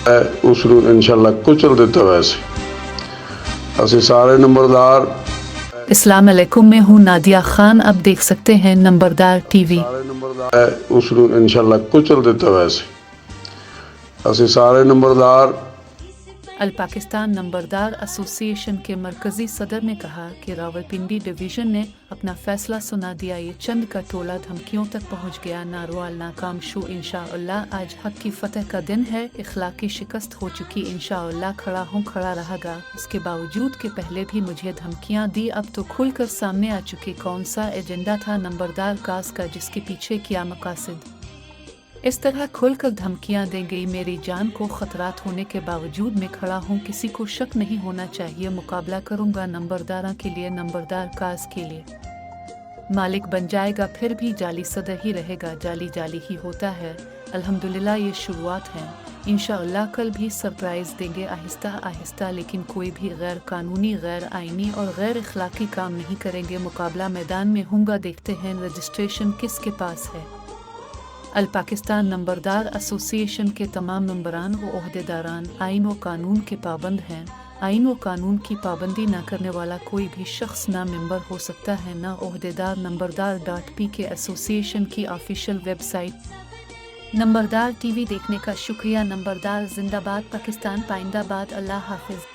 اس ਨੂੰ ਇਨਸ਼ਾਅੱਲਾ ਕੁਚਲ ਦਿੱਤਾ ਵੈਸੇ ਅਸੀਂ ਸਾਰੇ ਨੰਬਰਦਾਰ अस्सलाम वालेकुम, मैं हूँ नादिया खान। अब देख सकते हैं नंबरदार टीवी। ਉਸ ਨੂੰ ਇਨਸ਼ਾਅੱਲਾ ਕੁਚਲ ਦਿੱਤਾ ਵੈਸੇ ਅਸੀਂ ਸਾਰੇ ਨੰਬਰਦਾਰ अल पाकिस्तान नंबरदार एसोसिएशन के मरकजी सदर ने कहा कि रावलपिंडी डिवीज़न ने अपना फैसला सुना दिया। ये चंद का टोला धमकियों तक पहुंच गया। नारवाल नाकाम शो इंशाअल्लाह आज हक की फतह का दिन है। इखलाकी शिकस्त हो चुकी, इंशाअल्लाह खड़ा हूँ, खड़ा रहेगा। इसके बावजूद कि पहले भी मुझे धमकियाँ दी, अब तो खुलकर सामने आ चुके कौन सा एजेंडा था नंबरदार कास का, जिसके पीछे क्या मकासद। इस तरह खुलकर धमकियां दे गई। मेरी जान को खतरात होने के बावजूद मैं खड़ा हूं, किसी को शक नहीं होना चाहिए। मुकाबला करूंगा नंबरदारा के लिए, नंबरदार काज के लिए। मालिक बन जाएगा फिर भी जाली सदर ही रहेगा। जाली जाली ही होता है। अल्हम्दुलिल्लाह ये शुरुआत है, इंशाअल्लाह कल भी सरप्राइज देंगे आहिस्ता आहिस्ता। लेकिन कोई भी गैर कानूनी, गैर आईनी और गैर इखलाकी काम नहीं करेंगे। मुकाबला मैदान में होगा, देखते हैं रजिस्ट्रेशन किसके पास है। अल पाकिस्तान नंबरदार एसोसिएशन के तमाम मेंबरान व ओहदेदारान आइन व कानून के पाबंद हैं। आइन व कानून की पाबंदी न करने वाला कोई भी शख्स ना मेंबर हो सकता है, ना ओहदेदार। नंबरदार.pk एसोसिएशन की ऑफिशियल वेबसाइट। नंबरदार टीवी देखने का शुक्रिया। नंबरदार जिंदाबाद, पाकिस्तान पाइंदाबाद। अल्लाह हाफिज।